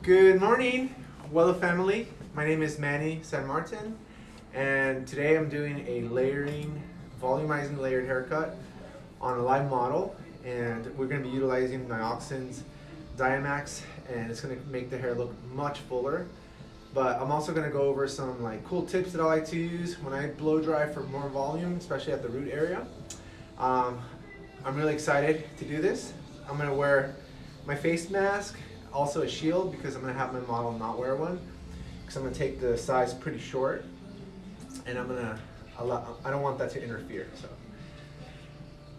Good morning, Wella family. My name is Manny San Martin, and today I'm doing a volumizing layered haircut on a live model, and we're going to be utilizing Nioxin's Diamax, and it's going to make the hair look much fuller. But I'm also going to go over some cool tips that I like to use when I blow dry for more volume, especially at the root area. I'm really excited to do this. I'm going to wear my face mask, also a shield, because I'm going to have my model not wear one, because I'm going to take the size pretty short, and I don't want that to interfere. So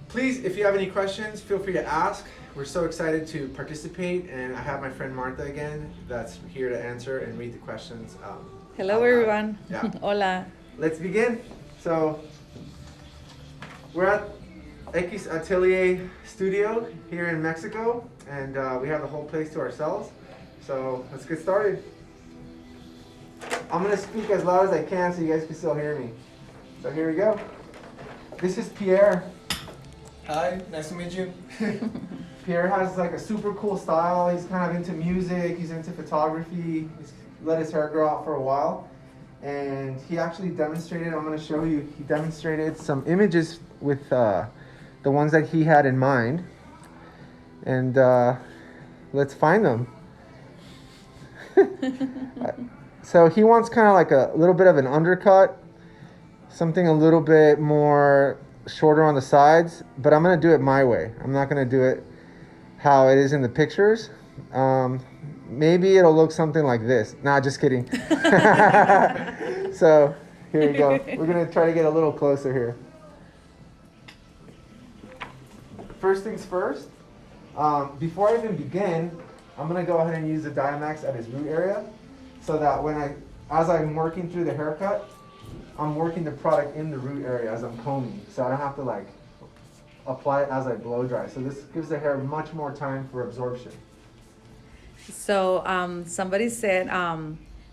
please, if you have any questions, feel free to ask. We're so excited to participate, and I have my friend Martha again that's here to answer and read the questions. Hello everyone. Yeah. Hola. Let's begin. So we're at Equis Atelier studio here in Mexico, and we have the whole place to ourselves. So let's get started. I'm gonna speak as loud as I can so you guys can still hear me. So here we go. This is Pierre. Hi, nice to meet you. Pierre has a super cool style. He's kind of into music, he's into photography. He's let his hair grow out for a while. And he actually demonstrated, I'm gonna show you, he demonstrated some images with the ones that he had in mind. And let's find them. So he wants kind of a little bit of an undercut, something a little bit more shorter on the sides, but I'm gonna do it my way. I'm not gonna do it how it is in the pictures. Maybe it'll look something like this. Nah, just kidding. So here we go. We're gonna try to get a little closer here. First things first, before I even begin, I'm gonna go ahead and use the Diamax at his root area, so that as I'm working through the haircut, I'm working the product in the root area as I'm combing, so I don't have to apply it as I blow dry. So this gives the hair much more time for absorption. So somebody said,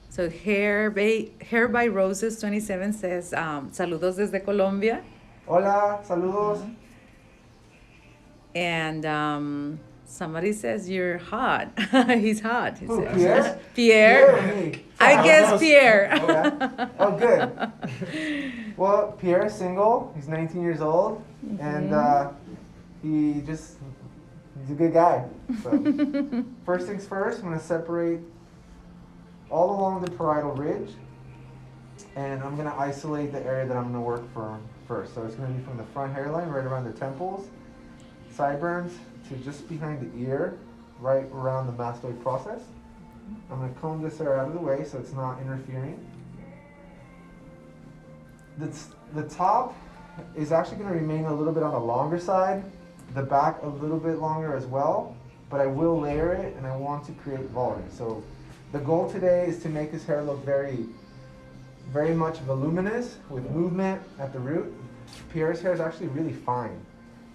so Hair by Roses 27 says, saludos desde Colombia. Hola, saludos. And somebody says you're hot. He's hot. He Who, says. Pierre? Pierre. Pierre or me? I guess Pierre. Oh, yeah? Oh, good. Well, Pierre's single. He's 19 years old, and he's a good guy. So, first things first, I'm going to separate all along the parietal ridge, and I'm going to isolate the area that I'm going to work for first. So it's going to be from the front hairline right around the temples, sideburns, to just behind the ear, right around the mastoid process. I'm going to comb this hair out of the way so it's not interfering. The top is actually going to remain a little bit on the longer side, the back a little bit longer as well, but I will layer it, and I want to create volume. So the goal today is to make this hair look very, very much voluminous with movement at the root. Pierre's hair is actually really fine,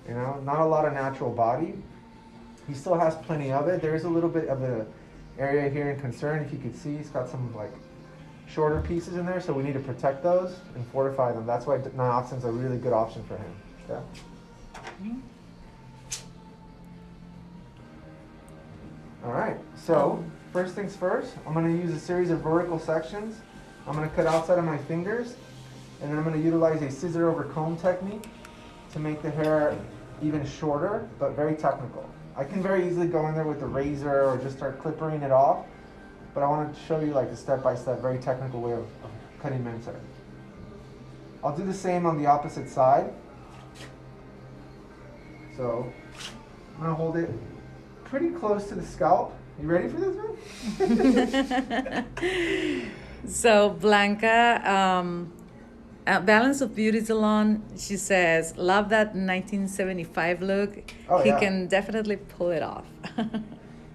not a lot of natural body. He still has plenty of it. There is a little bit of an area here in concern. If you could see, he's got some shorter pieces in there, so we need to protect those and fortify them. That's why Nioxin's a really good option for him. Yeah. All right, so first things first, I'm going to use a series of vertical sections. I'm going to cut outside of my fingers, and then I'm going to utilize a scissor over comb technique to make the hair even shorter, but very technical. I can very easily go in there with a razor or just start clippering it off, but I want to show you a step-by-step, very technical way of cutting men's hair. I'll do the same on the opposite side. So I'm going to hold it pretty close to the scalp. You ready for this one? So Blanca, Balance of Beauty Salon, she says, love that 1975 look. Oh, he yeah. can definitely pull it off.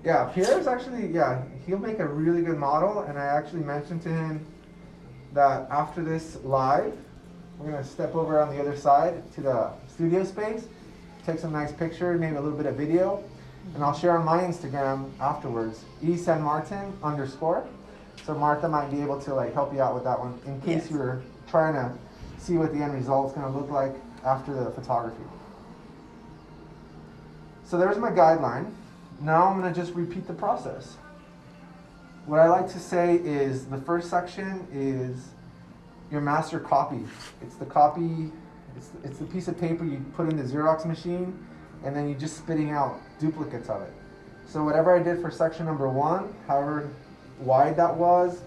Yeah, Pierre's actually, he'll make a really good model, and I actually mentioned to him that after this live, we're going to step over on the other side to the studio space, take some nice pictures, maybe a little bit of video, and I'll share on my Instagram afterwards, eSanMartin_. So Martha might be able to help you out with that one in case Yes. you're trying to see what the end result's going to look like after the photography. So there's my guideline. Now I'm going to just repeat the process. what I like to say is the first section is your master copy. It's the copy, it's the piece of paper you put in the Xerox machine, and then you're just spitting out duplicates of it. So whatever I did for section number 1, however wide that was,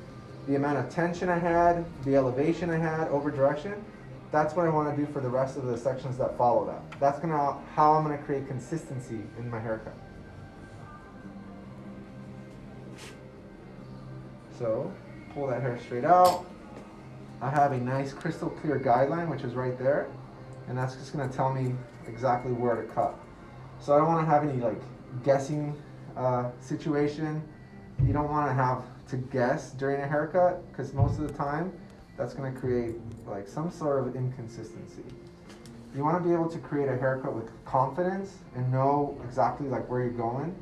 the amount of tension I had, the elevation I had, over direction, that's what I want to do for the rest of the sections that follow that. That's how I'm gonna create consistency in my haircut. So, pull that hair straight out. I have a nice crystal clear guideline, which is right there, and that's just gonna tell me exactly where to cut. So I don't wanna have any like guessing situation. You don't wanna have to guess during a haircut, because most of the time, that's gonna create like some sort of inconsistency. You wanna be able to create a haircut with confidence and know exactly like where you're going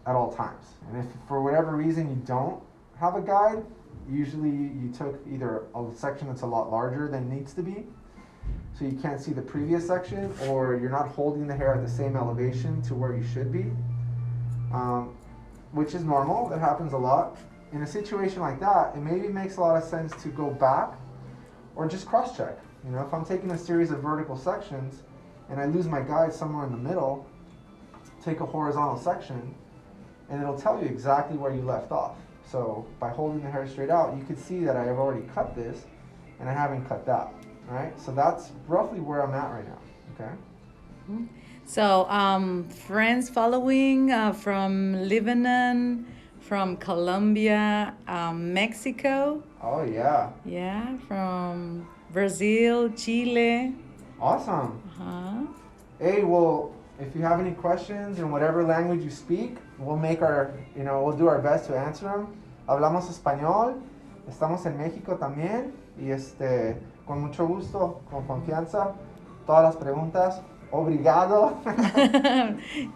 at all times. And if for whatever reason you don't have a guide, usually you took either a section that's a lot larger than it needs to be, so you can't see the previous section, or you're not holding the hair at the same elevation to where you should be, which is normal. That happens a lot. In a situation like that, it maybe makes a lot of sense to go back or just cross-check. You know, if I'm taking a series of vertical sections and I lose my guide somewhere in the middle, take a horizontal section and it'll tell you exactly where you left off. So by holding the hair straight out, you can see that I have already cut this and I haven't cut that, right? So that's roughly where I'm at right now, okay? So, friends following from Lebanon, from Colombia, Mexico. Oh yeah. Yeah, from Brazil, Chile. Awesome. Uh-huh. Hey, well, if you have any questions in whatever language you speak, we'll we'll do our best to answer them. Hablamos español, estamos en México también, y con mucho gusto, con confianza, todas las preguntas. Obrigado.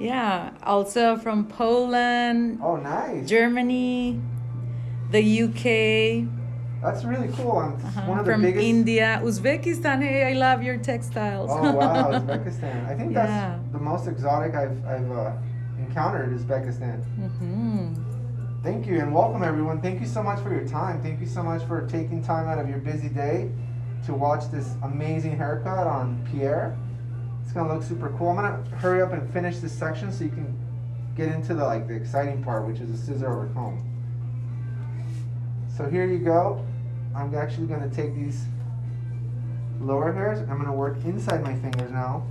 Yeah, also from Poland. Oh, nice. Germany, the UK. That's really cool. And one of the from biggest. India, Uzbekistan. Hey, I love your textiles. Oh wow, Uzbekistan. I think Yeah. that's the most exotic I've encountered, Uzbekistan. Mm-hmm. Thank you and welcome everyone. Thank you so much for your time. Thank you so much for taking time out of your busy day to watch this amazing haircut on Pierre. It's gonna look super cool. I'm gonna hurry up and finish this section so you can get into the exciting part, which is the scissor over comb. So here you go. I'm actually gonna take these lower hairs. I'm gonna work inside my fingers now,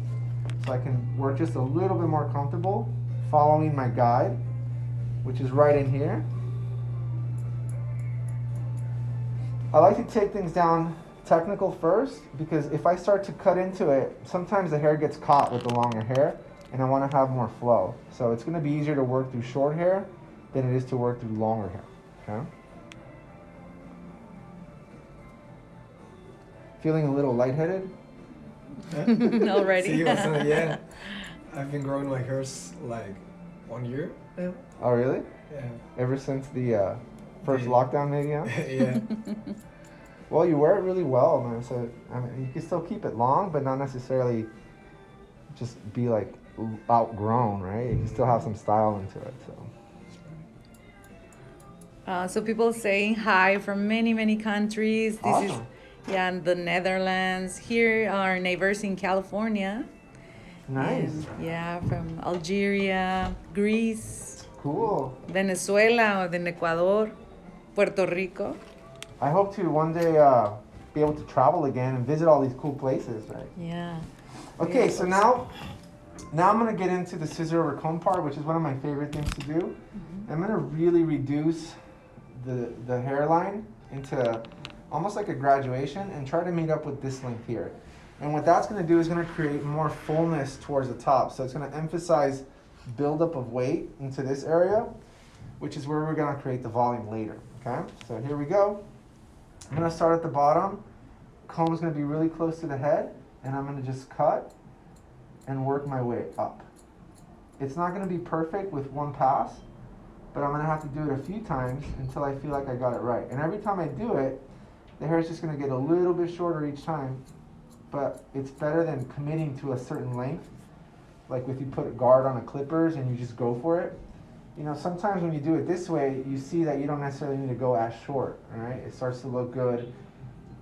so I can work just a little bit more comfortable, following my guide, which is right in here. I like to take things down technical first, because if I start to cut into it, sometimes the hair gets caught with the longer hair and I want to have more flow. So it's going to be easier to work through short hair than it is to work through longer hair. Okay? Feeling a little lightheaded? Already. Yeah. I've been growing my hairs like 1 year now. Oh really? Yeah. Ever since the first lockdown maybe, huh? Yeah. Well, you wear it really well, man. So I mean, you can still keep it long, but not necessarily just be like outgrown, right? You can still have some style into it. So. So people saying hi from many, many countries. This Awesome. is in the Netherlands. Here are neighbors in California. Nice. And, yeah, from Algeria, Greece, Cool. Venezuela, then Ecuador, Puerto Rico. I hope to one day be able to travel again and visit all these cool places, right? Yeah. Okay, Yeah, so now I'm gonna get into the scissor over comb part, which is one of my favorite things to do. Mm-hmm. I'm gonna really reduce the hairline into almost like a graduation and try to meet up with this length here. And what that's gonna do is gonna create more fullness towards the top. So it's gonna emphasize buildup of weight into this area, which is where we're gonna create the volume later, okay? So here we go. I'm gonna start at the bottom. Comb is gonna be really close to the head, and I'm gonna just cut and work my way up. It's not gonna be perfect with one pass, but I'm gonna have to do it a few times until I feel like I got it right. And every time I do it, the hair is just gonna get a little bit shorter each time, but it's better than committing to a certain length. Like if you put a guard on a clippers and you just go for it, you know, sometimes when you do it this way, you see that you don't necessarily need to go as short, all right? It starts to look good,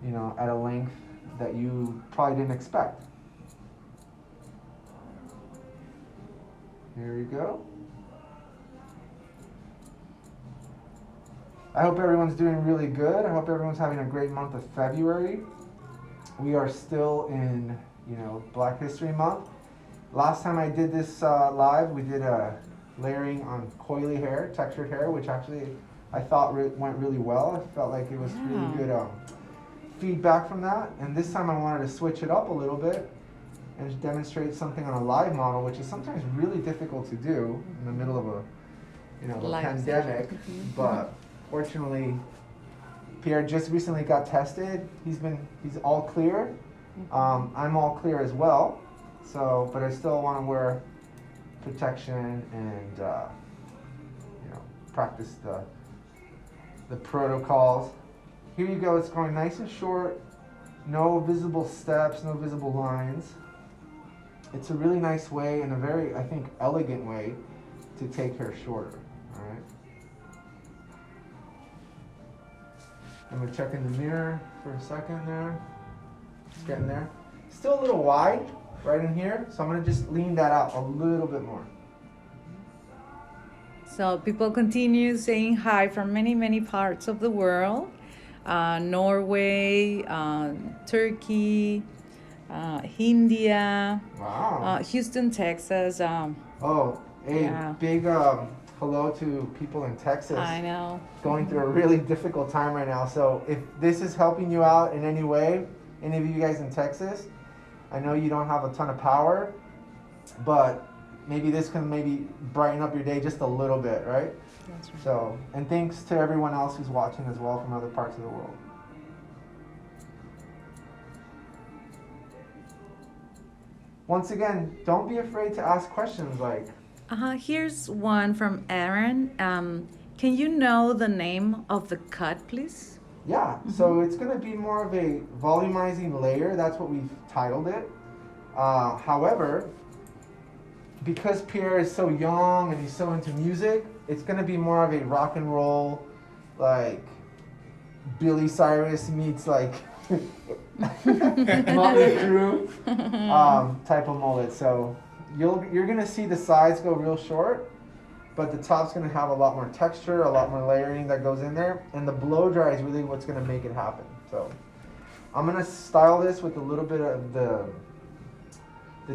you know, at a length that you probably didn't expect. Here we go. I hope everyone's doing really good. I hope everyone's having a great month of February. We are still in, you know, Black History Month. Last time I did this live, we did a layering on coily hair, textured hair, which actually I thought went really well. I felt like it was really good feedback from that. And this time I wanted to switch it up a little bit and demonstrate something on a live model, which is sometimes really difficult to do in the middle of a, you know, a pandemic. But fortunately, Pierre just recently got tested. He's all clear. I'm all clear as well. So, but I still want to wear protection and you know, practice the protocols. Here you go. It's going nice and short. No visible steps. No visible lines. It's a really nice way and a very, I think, elegant way to take hair shorter. All right. I'm gonna check in the mirror for a second there. It's getting there. Still a little wide right in here, so I'm gonna just lean that out a little bit more. So people continue saying hi from many, many parts of the world. Norway, Turkey, India, Wow. Houston, Texas. Big hello to people in Texas. I know. Going through a really difficult time right now. So if this is helping you out in any way, any of you guys in Texas, I know you don't have a ton of power, but maybe this can maybe brighten up your day just a little bit, right? That's right. So, and thanks to everyone else who's watching as well from other parts of the world. Once again, don't be afraid to ask questions like, Here's one from Aaron. Can you know the name of the cut, please? yeah, so it's going to be more of a volumizing layer. That's what we've titled it. However, because Pierre is so young and he's so into music, it's going to be more of a rock and roll, like Billy Cyrus meets like Motley Crue type of mullet. So you're going to see the sides go real short, but the top's going to have a lot more texture, a lot more layering that goes in there, and the blow dry is really what's going to make it happen. So I'm going to style this with a little bit of the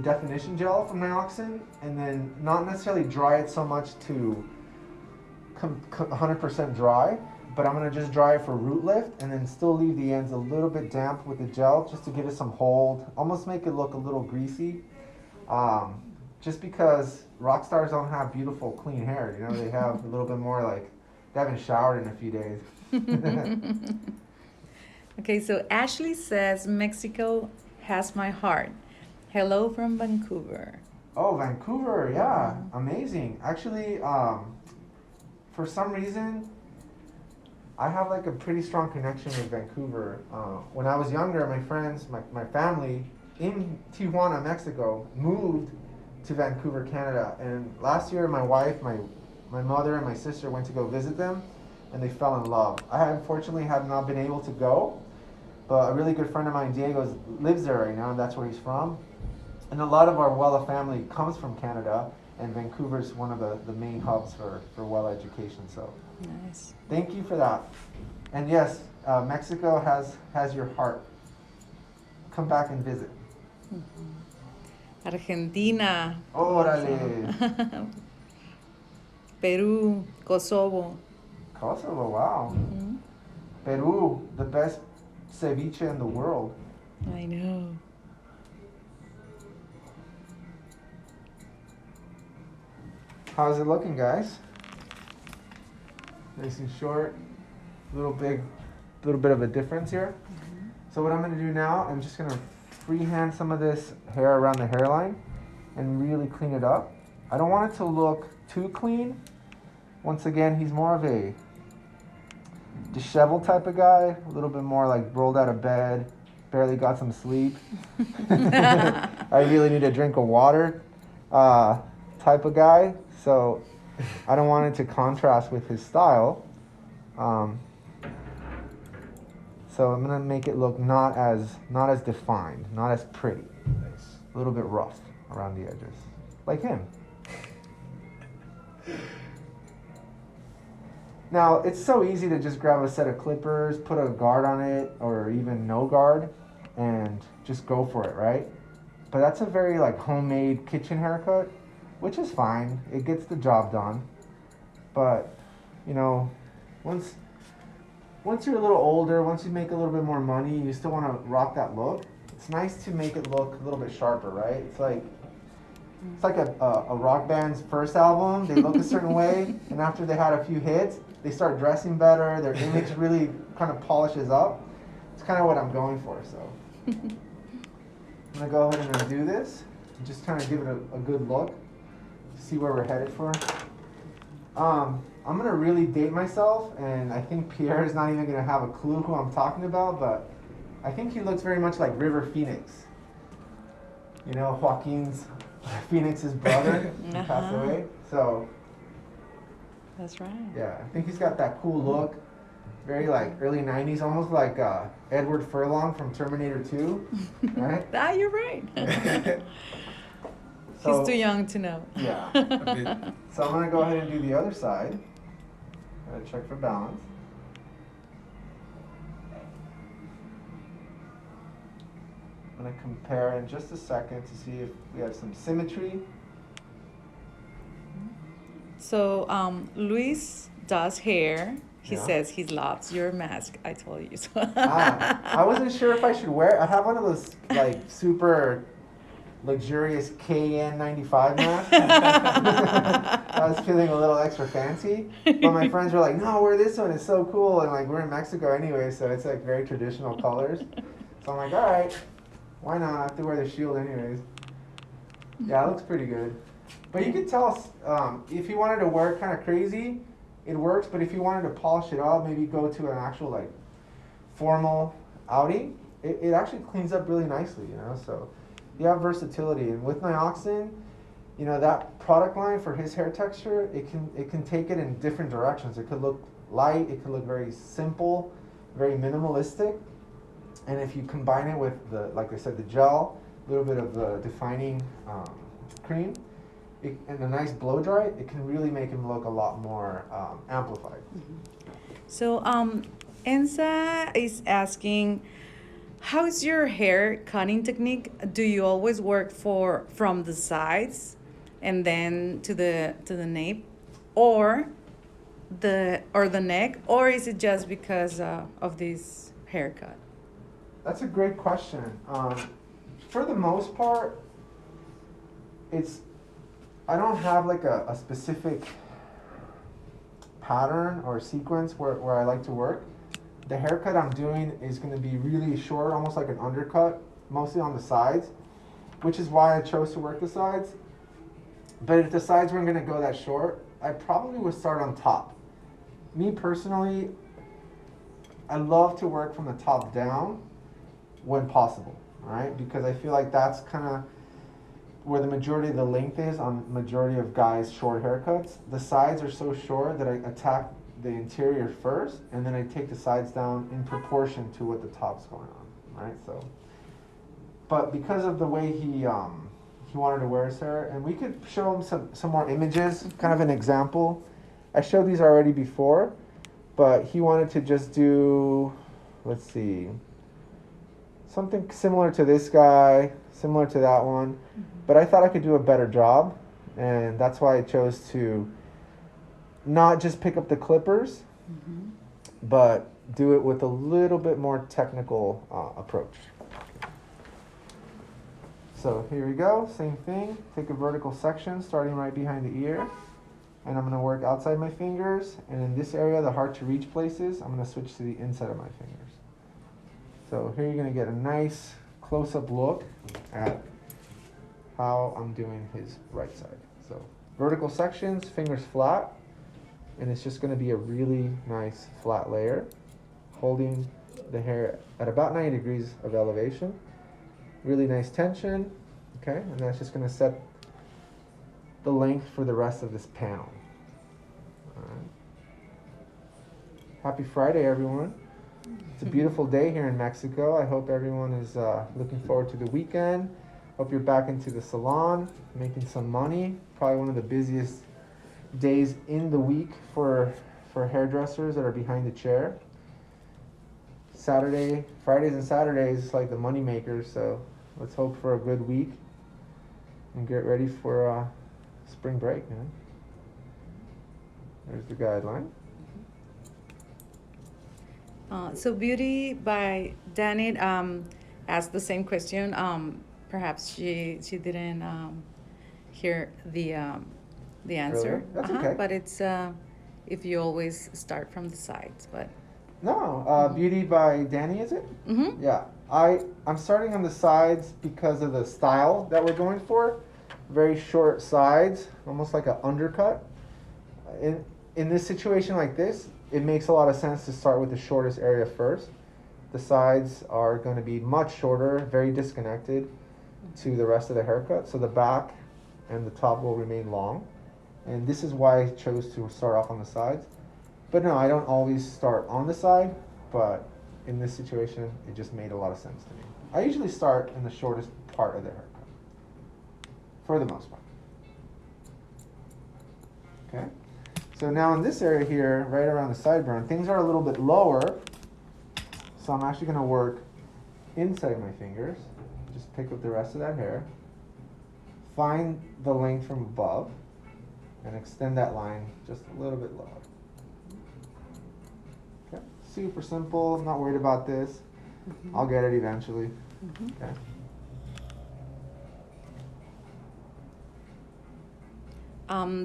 definition gel from Nioxin, and then not necessarily dry it so much to 100% dry, but I'm going to just dry it for root lift and then still leave the ends a little bit damp with the gel just to give it some hold, almost make it look a little greasy. Just because rock stars don't have beautiful clean hair, you know, they have a little bit more like they haven't showered in a few days. Okay, so Ashley says Mexico has my heart. Hello from Vancouver. Oh, Vancouver, yeah, amazing. Actually, for some reason, I have like a pretty strong connection with Vancouver. When I was younger, my friends, my family in Tijuana, Mexico, moved to Vancouver, Canada. And last year, my wife, my mother, and my sister went to go visit them, and they fell in love. I unfortunately have not been able to go, but a really good friend of mine, Diego, lives there right now, and that's where he's from. And a lot of our Wella family comes from Canada, and Vancouver's one of the main hubs for Wella education. So Nice. thank you for that. And yes, Mexico has your heart. Come back and visit. Argentina. Órale. Peru, Kosovo. Kosovo, wow. Peru, the best ceviche in the world. I know. How's it looking, guys? Nice and short. Little bit of a difference here. So what I'm going to do now, I'm just going to freehand some of this hair around the hairline and really clean it up. I don't want it to look too clean. Once again, he's more of a disheveled type of guy, a little bit more like rolled out of bed, barely got some sleep. I really need a drink of water type of guy. So I don't want it to contrast with his style. So I'm gonna make it look not as defined, not as pretty. Nice. A little bit rough around the edges, like him. Now, it's so easy to just grab a set of clippers, put a guard on it, or even no guard, and just go for it, right? But that's a very like homemade kitchen haircut, which is fine. It gets the job done. But, you know, once you're a little older, once you make a little bit more money, you still want to rock that look. It's nice to make it look a little bit sharper, right? It's like a rock band's first album. They look a certain way, and after they had a few hits, they start dressing better. Their image really kind of polishes up. It's kind of what I'm going for. So I'm gonna go ahead and undo this, and just kind of give it a good look. See where we're headed for. I'm gonna really date myself, and I think Pierre is not even gonna have a clue who I'm talking about, but I think he looks very much like River Phoenix. You know, Phoenix's brother passed away. So That's right. yeah, I think he's got that cool look, very like early '90s, almost like Edward Furlong from Terminator 2, right? You're right. So, He's too young to know. Yeah. A bit. So I'm gonna go ahead and do the other side. Gotta check for balance. I'm gonna compare in just a second to see if we have some symmetry. So Luis does hair. He Yeah. says he loves your mask. I told you so. I wasn't sure if I should wear. I have one of those like super luxurious KN95 masks. I was feeling a little extra fancy, but my friends were like, "No, wear this one. It's so cool." And like we're in Mexico anyway, so it's like very traditional colors. So I'm like, all right, why not? I have to wear the shield anyways. Yeah, it looks pretty good. But you could tell if you wanted to wear it kind of crazy, it works. But if you wanted to polish it up, maybe go to an actual like formal outing, it actually cleans up really nicely, you know. So you have versatility, and with Nioxin, you know, that product line for his hair texture, it can take it in different directions. It could look light, it could look very simple, very minimalistic, and if you combine it with the, like I said, the gel, a little bit of the defining cream, and a nice blow dry, it can really make him look a lot more amplified. So Ensa is asking, how is your hair cutting technique? Do you always work from the sides and then to the nape, or the neck, or is it just because of this haircut? That's a great question. For the most part, I don't have like a specific pattern or sequence where I like to work. The haircut I'm doing is going to be really short, almost like an undercut, mostly on the sides, which is why I chose to work the sides. But if the sides weren't going to go that short, I probably would start on top. Me personally, I love to work from the top down when possible, right? Because I feel like that's kind of where the majority of the length is on majority of guys' short haircuts. The sides are so short that I attack the interior first, and then I take the sides down in proportion to what the top's going on, right? So, but because of the way he wanted to wear his hair, and we could show him some more images, kind of an example. I showed these already before, but he wanted to just do, let's see, something similar to this guy, similar to that one, but I thought I could do a better job, and that's why I chose to not just pick up the clippers, but do it with a little bit more technical approach. So here we go, same thing. Take a vertical section starting right behind the ear, and I'm going to work outside my fingers, and in this area, the hard to reach places, I'm going to switch to the inside of my fingers. So here you're going to get a nice close-up look at how I'm doing his right side. So vertical sections, fingers flat, and it's just going to be a really nice flat layer, holding the hair at about 90 degrees of elevation. Really nice tension, okay? And that's just going to set the length for the rest of this panel. Happy Friday, everyone. It's a beautiful day here in Mexico. I hope everyone is looking forward to the weekend. Hope you're back into the salon, making some money. Probably one of the busiest days in the week for hairdressers that are behind the chair. Fridays and Saturdays is like the money makers, so let's hope for a good week and get ready for spring break, man. There's the guideline. So Beauty by Danny asked the same question. Perhaps she didn't hear the answer. Earlier? That's okay. But it's if you always start from the sides, but. No, Beauty by Danny, is it? Mm-hmm. Yeah, I'm starting on the sides because of the style that we're going for. Very short sides, almost like an undercut. In this situation like this, it makes a lot of sense to start with the shortest area first. The sides are going to be much shorter, very disconnected to the rest of the haircut, so the back and the top will remain long. And this is why I chose to start off on the sides. But no, I don't always start on the side, but in this situation, it just made a lot of sense to me. I usually start in the shortest part of the haircut, for the most part. Okay? So now in this area here, right around the sideburn, things are a little bit lower. So I'm actually going to work inside my fingers. Just pick up the rest of that hair. Find the length from above and extend that line just a little bit lower. Okay, super simple, not worried about this. Mm-hmm. I'll get it eventually. Mm-hmm. Okay.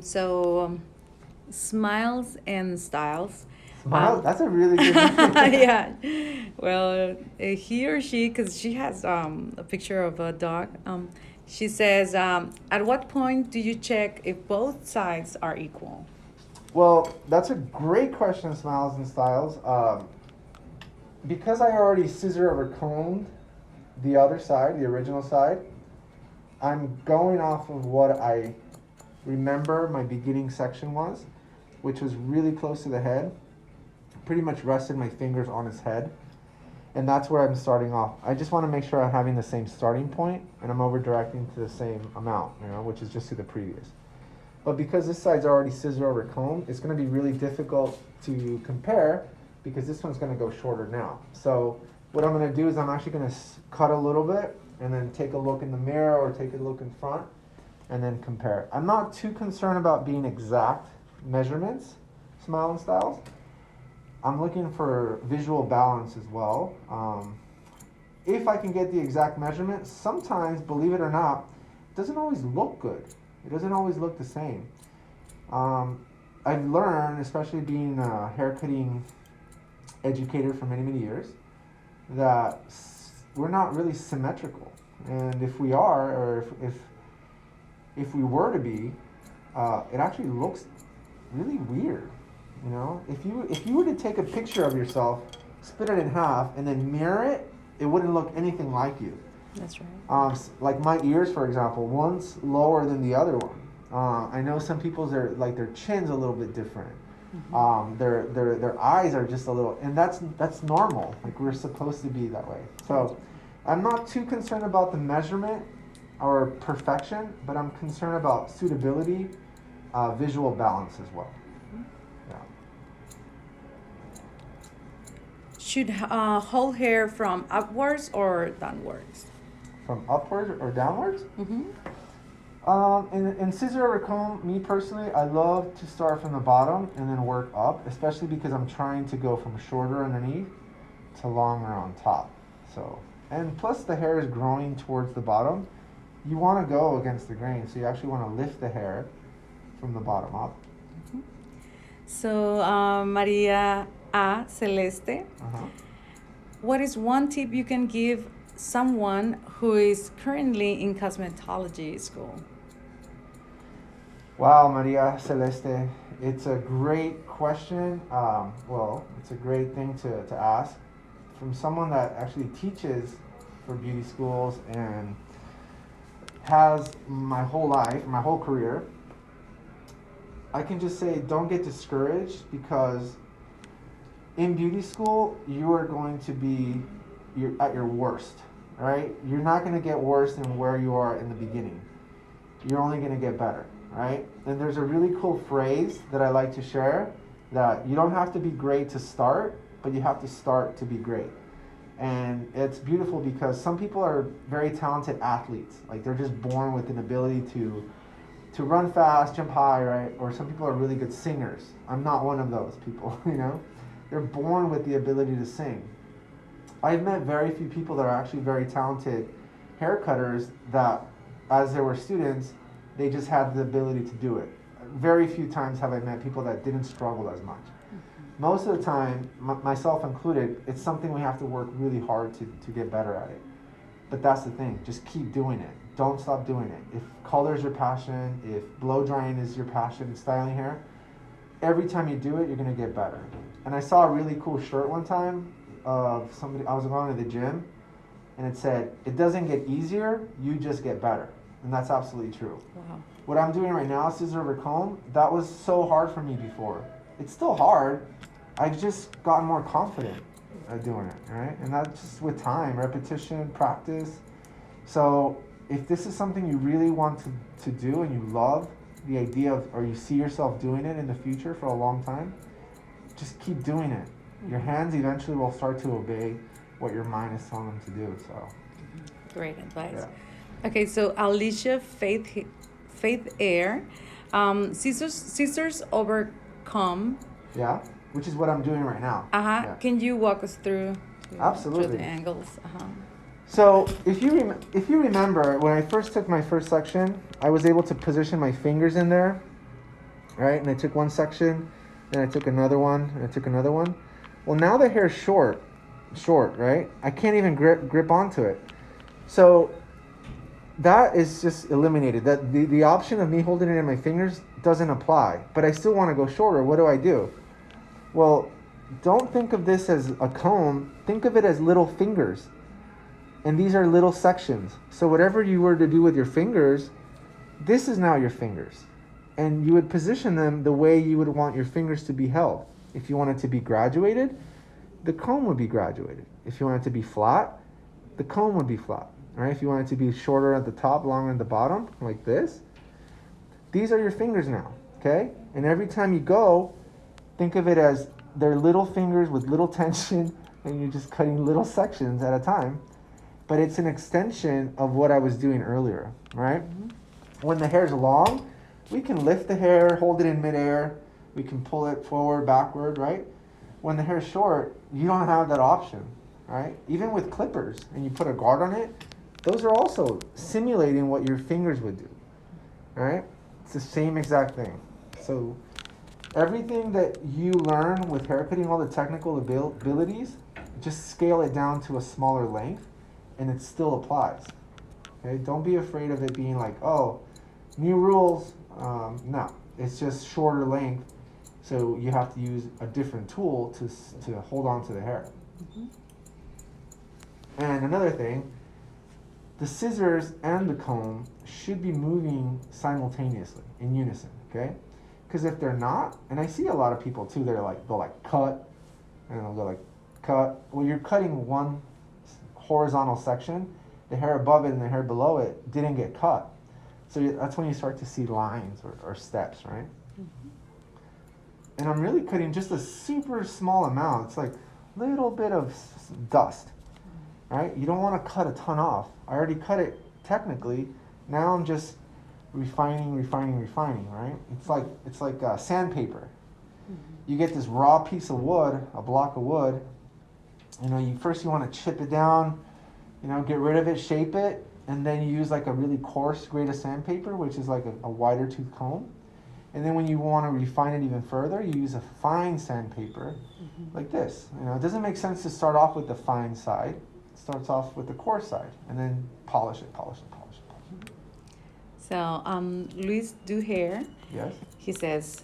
So smiles and styles. Smiles? That's a really good name. Yeah. Well, he or she, because she has a picture of a dog. She says, at what point do you check if both sides are equal? Well, that's a great question, Smiles and Styles. Because I already scissor over combed the other side, the original side, I'm going off of what I remember my beginning section was, which was really close to the head. Pretty much rested my fingers on his head. And that's where I'm starting off. I just want to make sure I'm having the same starting point and I'm over directing to the same amount, which is just to the previous. But because this side's already scissor over comb, it's going to be really difficult to compare because this one's going to go shorter now. So what I'm going to do is I'm actually going to cut a little bit and then take a look in the mirror or take a look in front and then compare. I'm not too concerned about being exact measurements, Smile and Styles. I'm looking for visual balance as well. If I can get the exact measurement, sometimes, believe it or not, it doesn't always look good. It doesn't always look the same. I've learned, especially being a haircutting educator for many, many years, that we're not really symmetrical. And if we are, or if we were to be, it actually looks really weird. If you were to take a picture of yourself, split it in half, and then mirror it, it wouldn't look anything like you. That's right. Like my ears, for example, one's lower than the other one. I know some people's their chin's a little bit different. Mm-hmm. Their eyes are just a little, and that's normal. Like we're supposed to be that way. So I'm not too concerned about the measurement or perfection, but I'm concerned about suitability, visual balance as well. Should hold hair from upwards or downwards? From upwards or downwards? Mm-hmm. In scissor over comb, me personally, I love to start from the bottom and then work up, especially because I'm trying to go from shorter underneath to longer on top. So, and plus the hair is growing towards the bottom. You want to go against the grain, so you actually want to lift the hair from the bottom up. Mm-hmm. So, Maria A. Celeste, what is one tip you can give someone who is currently in cosmetology school? Wow, Maria Celeste, it's a great question. It's a great thing to ask from someone that actually teaches for beauty schools and has my whole life, my whole career. I can just say don't get discouraged because in beauty school, you are going to be at your worst, right? You're not going to get worse than where you are in the beginning. You're only going to get better, right? And there's a really cool phrase that I like to share, that you don't have to be great to start, but you have to start to be great. And it's beautiful because some people are very talented athletes. Like they're just born with an ability to run fast, jump high, right? Or some people are really good singers. I'm not one of those people, you know? They're born with the ability to sing. I've met very few people that are actually very talented hair cutters that, as they were students, they just had the ability to do it. Very few times have I met people that didn't struggle as much. Most of the time, myself included, it's something we have to work really hard to get better at it. But that's the thing, just keep doing it. Don't stop doing it. If color is your passion, if blow drying is your passion, styling hair, every time you do it, you're gonna get better. And I saw a really cool shirt one time of somebody, I was going to the gym, and it said, it doesn't get easier, you just get better. And that's absolutely true. Wow. What I'm doing right now, scissor over comb, that was so hard for me before. It's still hard. I've just gotten more confident at doing it, right? And that's just with time, repetition, practice. So if this is something you really want to do and you love the idea of, or you see yourself doing it in the future for a long time, just keep doing it. Your hands eventually will start to obey what your mind is telling them to do. So Great advice. yeah. Okay, so Alicia Faith Air, scissors over comb. Yeah, which is what I'm doing right now. Yeah. Can you walk us through Absolutely. the angles? So if you remember, when I first took my first section, I was able to position my fingers in there, right? And I took one section, then I took another one, and I took another one. Well, now the hair's short, right? I can't even grip onto it. So that is just eliminated. That the option of me holding it in my fingers doesn't apply, but I still want to go shorter. What do? Well, don't think of this as a comb. Think of it as little fingers. And these are little sections. So whatever you were to do with your fingers, this is now your fingers. And you would position them the way you would want your fingers to be held. If you want it to be graduated, the comb would be graduated. If you want it to be flat, the comb would be flat. Right? If you want it to be shorter at the top, longer at the bottom, like this, these are your fingers now, okay? And every time you go, think of it as they're little fingers with little tension, and you're just cutting little sections at a time. But it's an extension of what I was doing earlier, right? Mm-hmm. When the hair's long, we can lift the hair, hold it in midair, we can pull it forward, backward, right? When the hair's short, you don't have that option, right? Even with clippers, and you put a guard on it, those are also simulating what your fingers would do, right? It's the same exact thing. So everything that you learn with haircutting, all the technical abilities, just scale it down to a smaller length, and it still applies. Okay, don't be afraid of it being like, oh, new rules. No, it's just shorter length, so you have to use a different tool to hold on to the hair. Mm-hmm. And another thing, the scissors and the comb should be moving simultaneously, in unison, okay? Because if they're not, and I see a lot of people too, they'll cut, and they'll go like, cut. Well, you're cutting one horizontal section, the hair above it and the hair below it didn't get cut. So that's when you start to see lines or steps, right? Mm-hmm. And I'm really cutting just a super small amount. It's like a little bit of dust, right? You don't want to cut a ton off. I already cut it technically. Now I'm just refining, right? It's like sandpaper. Mm-hmm. You get this raw piece of wood, a block of wood. You know, you want to chip it down, you know, get rid of it, shape it, and then you use like a really coarse grade of sandpaper, which is like a wider tooth comb. And then when you want to refine it even further, you use a fine sandpaper, like this. You know, it doesn't make sense to start off with the fine side. It starts off with the coarse side, and then polish it. So, Luis Duhair, yes, he says,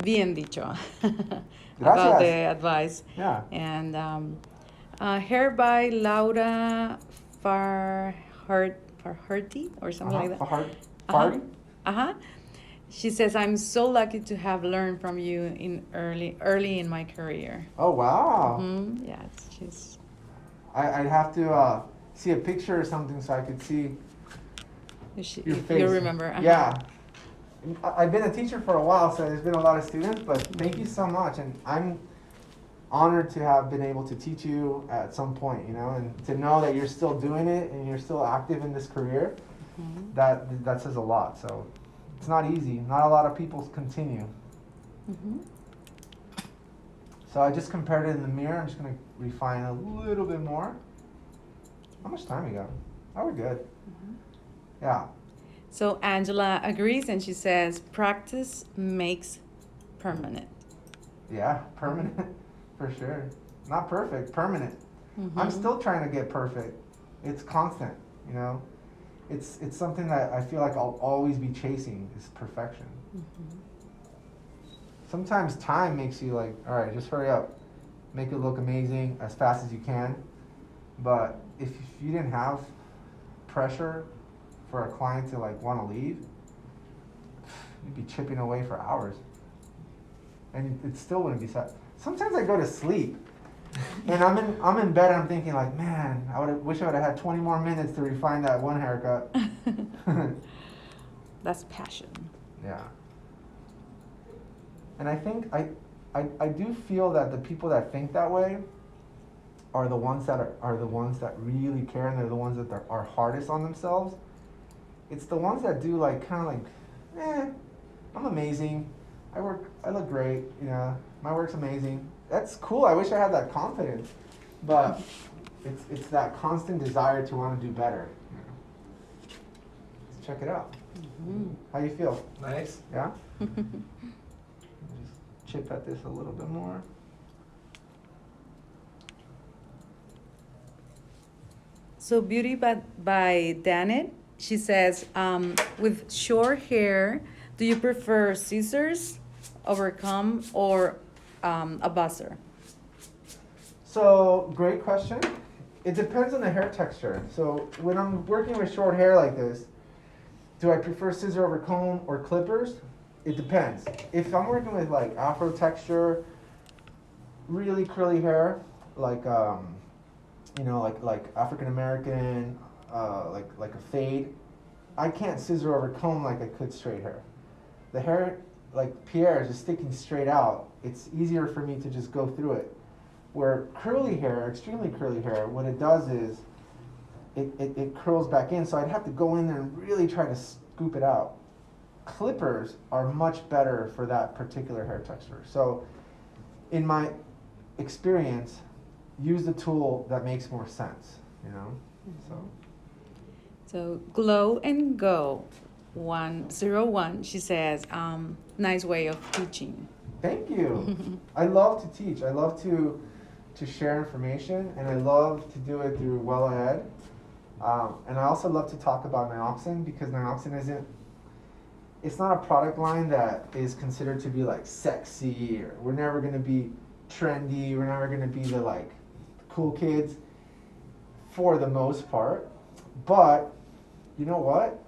bien dicho, Gracias. about the advice. Yeah. And hair by Laura Farherty or something like that. Farty? She says, "I'm so lucky to have learned from you in early in my career." Oh, wow. Yeah, she's. I'd have to see a picture or something so I could see your If face. you remember. Yeah. I've been a teacher for a while, so there's been a lot of students, but thank you so much. And I'm honored to have been able to teach you at some point, you know, and to know that you're still doing it and you're still active in this career, that says a lot. So it's not easy. Not a lot of people continue. So I just compared it in the mirror. I'm just going to refine a little bit more. How much time we got? Oh, we're good. Yeah. So Angela agrees and she says, "Practice makes permanent." Yeah, permanent, for sure. Not perfect, permanent. I'm still trying to get perfect. It's constant, you know. It's something that I feel like I'll always be chasing, is perfection. Sometimes time makes you like, all right, just hurry up. Make it look amazing as fast as you can. But if you didn't have pressure for a client to like want to leave, you'd be chipping away for hours. And it still wouldn't be sad. Sometimes I go to sleep, and I'm in bed and I'm thinking like, man, wish I would have had 20 more minutes to refine that one haircut. That's passion. Yeah. And I think I do feel that the people that think that way are the ones that are the ones that really care, and they're the ones that are hardest on themselves. It's the ones that do like kind of like, I'm amazing. I look great, you know, my work's amazing. That's cool. I wish I had that confidence. But it's that constant desire to want to do better. You know. Let's check it out. How you feel? Nice. Yeah? Just chip at this a little bit more. So Beauty by Danet, she says, with short hair, do you prefer scissors over comb or a buzzer? So, great question. It depends on the hair texture. So, when I'm working with short hair like this, do I prefer scissor over comb or clippers? It depends. If I'm working with like afro texture, really curly hair, like you know, like African American, like a fade, I can't scissor over comb like I could straight hair. The hair, like Pierre, is just sticking straight out. It's easier for me to just go through it. Where curly hair, extremely curly hair, what it does is it curls back in, so I'd have to go in there and really try to scoop it out. Clippers are much better for that particular hair texture. So in my experience, use the tool that makes more sense, you know? So Glow and Go 101, she says, nice way of teaching. Thank you. I love to teach. I love to share information, and I love to do it through Wella Ed. And I also love to talk about Nioxin, because Nioxin it's not a product line that is considered to be like sexy, or we're never going to be trendy, we're never going to be the like cool kids for the most part. But you know what?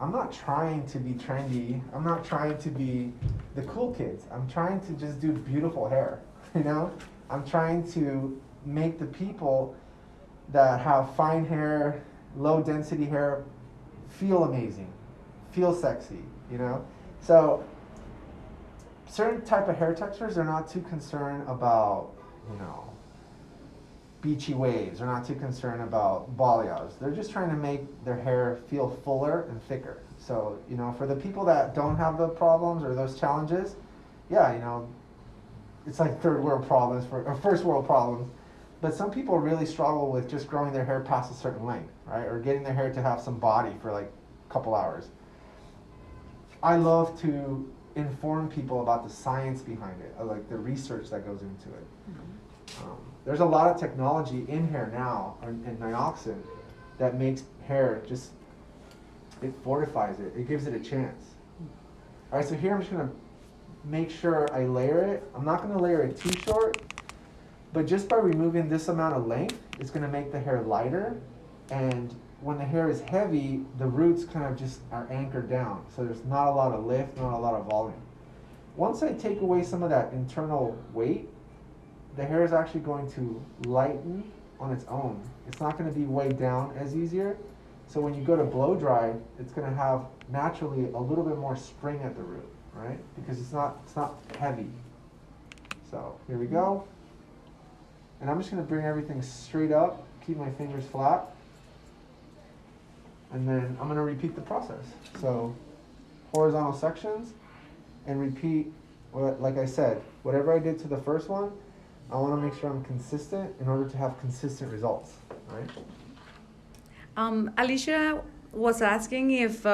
I'm not trying to be trendy. I'm not trying to be the cool kids. I'm trying to just do beautiful hair, you know? I'm trying to make the people that have fine hair, low density hair, feel amazing, feel sexy, you know? So certain type of hair textures are not too concerned about, you know, beachy waves. They're not too concerned about balayage. They're just trying to make their hair feel fuller and thicker. So, you know, for the people that don't have the problems or those challenges, yeah, you know, it's like third world problems or first world problems. But some people really struggle with just growing their hair past a certain length, right? Or getting their hair to have some body for like a couple hours. I love to inform people about the science behind it, like the research that goes into it. There's a lot of technology in hair now, in Nioxin, that makes hair just, it fortifies it. It gives it a chance. All right, so here I'm just going to make sure I layer it. I'm not going to layer it too short, but just by removing this amount of length, it's going to make the hair lighter, and when the hair is heavy, the roots kind of just are anchored down. So there's not a lot of lift, not a lot of volume. Once I take away some of that internal weight, the hair is actually going to lighten on its own. It's not going to be weighed down as easier. So when you go to blow dry, it's going to have naturally a little bit more spring at the root, right? Because it's not heavy. So here we go. And I'm just going to bring everything straight up, keep my fingers flat. And then I'm going to repeat the process. So horizontal sections and repeat, like I said, whatever I did to the first one, I want to make sure I'm consistent in order to have consistent results, right? Alicia was asking if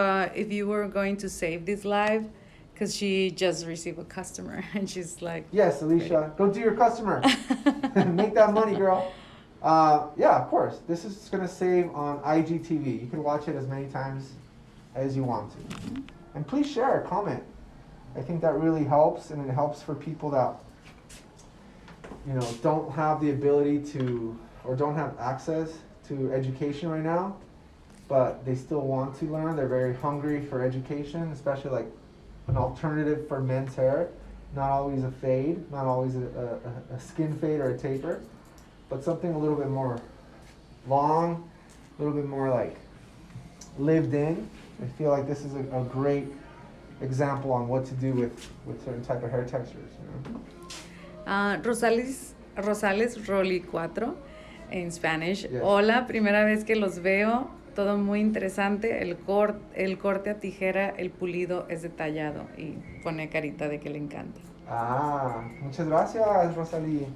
you were going to save this live, because she just received a customer and she's like, yes, Alicia, go do your customer. Make that money, girl. Yeah, of course. This is going to save on IGTV. You can watch it as many times as you want to. And please share, comment. I think that really helps, and it helps for people that, you know, don't have the ability to, or don't have access to education right now, but they still want to learn. They're very hungry for education, especially like an alternative for men's hair. Not always a fade, not always a skin fade or a taper, but something a little bit more long, a little bit more like lived in. I feel like this is a great example on what to do with certain type of hair textures. You know? Rosales Rolly 4 en Spanish. Yes. Hola, primera vez que los veo. Todo muy interesante. El corte a tijera, el pulido es detallado. Y pone carita de que le encanta. Muchas gracias, Rosalí.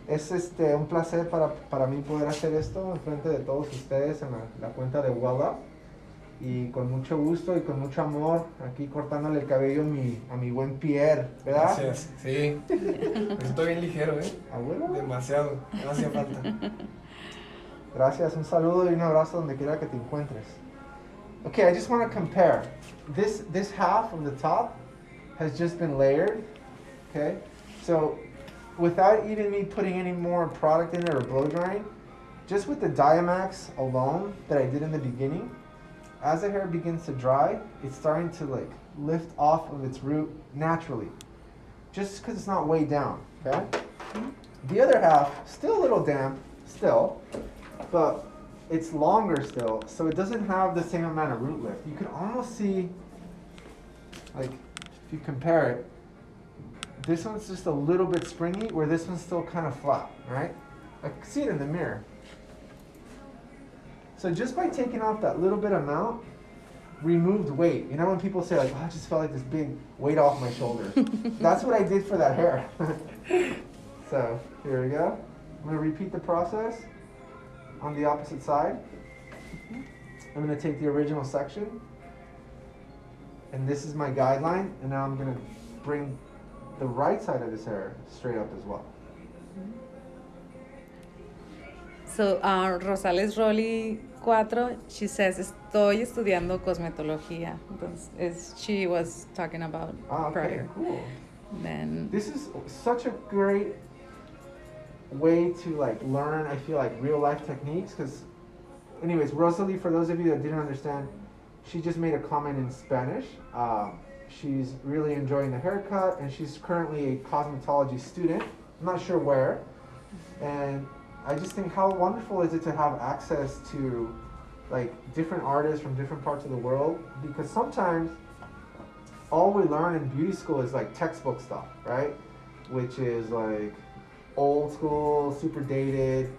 Es un placer para mí poder hacer esto en frente de todos ustedes en la cuenta de Wella. Y con mucho gusto y con mucho amor, aquí cortándole el cabello a mi buen Pierre, ¿verdad? Gracias, sí. Estoy bien ligero, ¿eh? Abuelo. Demasiado, no hacía falta. Gracias, un saludo y un abrazo donde quiera que te encuentres. Okay, I just want to compare. This half of the top has just been layered, okay? So without even me putting any more product in it or blow drying, just with the Diamax alone that I did in the beginning, as the hair begins to dry, it's starting to like lift off of its root naturally, just because it's not weighed down, okay? The other half, still a little damp, still, but it's longer still, so it doesn't have the same amount of root lift. You can almost see, like, if you compare it, this one's just a little bit springy, where this one's still kind of flat, right? I can see it in the mirror. So just by taking off that little bit amount, removed weight. You know when people say like, oh, I just felt like this big weight off my shoulders. That's what I did for that hair. So here we go. I'm going to repeat the process on the opposite side. I'm going to take the original section, and this is my guideline, and now I'm going to bring the right side of this hair straight up as well. So, Rosales Rolly 4, she says, estoy estudiando cosmetología. Entonces, she was talking about Okay, prior. cool. Then, This is such a great way to like learn, I feel like, real life techniques, because anyways, Rosalie, for those of you that didn't understand, she just made a comment in Spanish. She's really enjoying the haircut, and she's currently a cosmetology student. I'm not sure where. And I just think how wonderful is it to have access to like different artists from different parts of the world, because sometimes all we learn in beauty school is like textbook stuff, right? Which is like old school, super dated,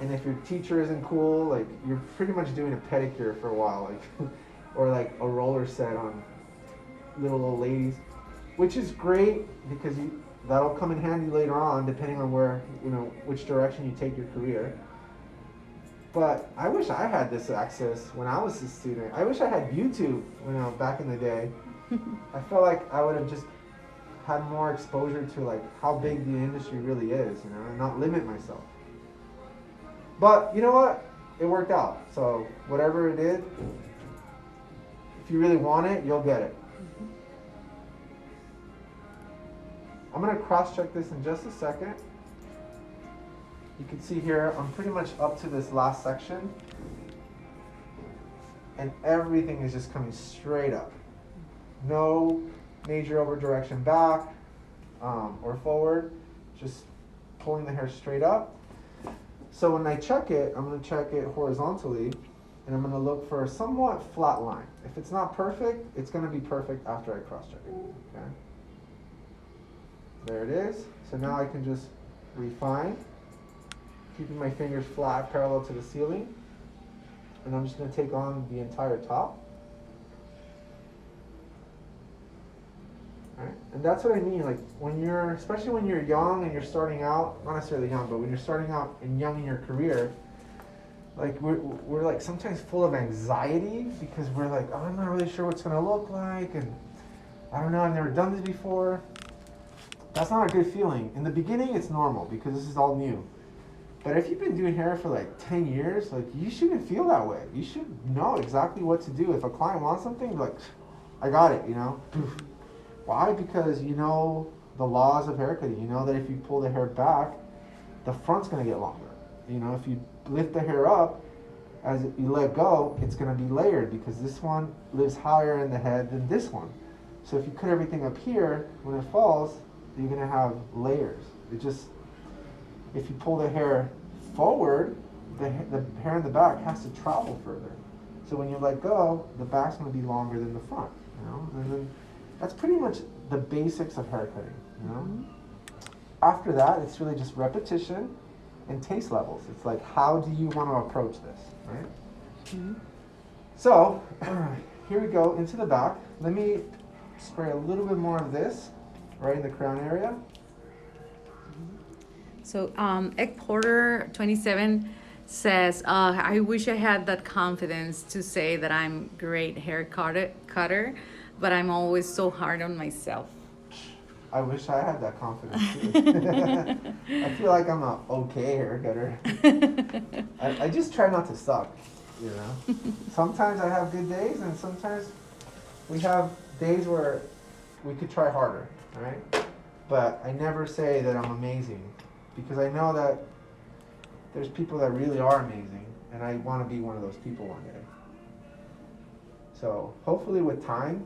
and if your teacher isn't cool, like you're pretty much doing a pedicure for a while, like or like a roller set on little old ladies, which is great because that'll come in handy later on depending on where, you know, which direction you take your career. But I wish I had this access when I was a student. I wish I had YouTube, you know, back in the day. I felt like I would have just had more exposure to like how big the industry really is, you know, and not limit myself. But you know what? It worked out. So whatever it is, if you really want it, you'll get it. I'm going to cross-check this in just a second. You can see here, I'm pretty much up to this last section. and everything is just coming straight up. No major over direction back or forward, just pulling the hair straight up. So when I check it, I'm going to check it horizontally, and I'm going to look for a somewhat flat line. If it's not perfect, it's going to be perfect after I cross-check it. Okay. There it is. So now I can just refine, keeping my fingers flat, parallel to the ceiling. And I'm just going to take on the entire top. All right. And that's what I mean, like when you're, especially when you're young and you're starting out, not necessarily young, but when you're starting out and young in your career, like we're like sometimes full of anxiety because we're like, oh, I'm not really sure what's going to look like, and I don't know, I've never done this before. That's not a good feeling. In the beginning, it's normal because this is all new. But if you've been doing hair for like 10 years, like you shouldn't feel that way. You should know exactly what to do. If a client wants something, like, I got it, you know? Why? Because you know the laws of haircutting. You know that if you pull the hair back, the front's gonna get longer. You know, if you lift the hair up, as you let go, it's gonna be layered because this one lives higher in the head than this one. So if you cut everything up here, when it falls, you're gonna have layers. It just, if you pull the hair forward, the hair in the back has to travel further. So when you let go, the back's gonna be longer than the front, you know? And then that's pretty much the basics of haircutting, you know? After that, it's really just repetition and taste levels. It's like, how do you want to approach this, right? So, here we go into the back. Let me spray a little bit more of this right in the crown area. So, Egg Porter 27 says, I wish I had that confidence to say that I'm great hair cutter, but I'm always so hard on myself. I wish I had that confidence too. I feel like I'm a okay hair cutter. I just try not to suck, you know. Sometimes I have good days, and sometimes we have days where we could try harder, right? But I never say that I'm amazing, because I know that there's people that really are amazing, and I want to be one of those people one day. So hopefully with time,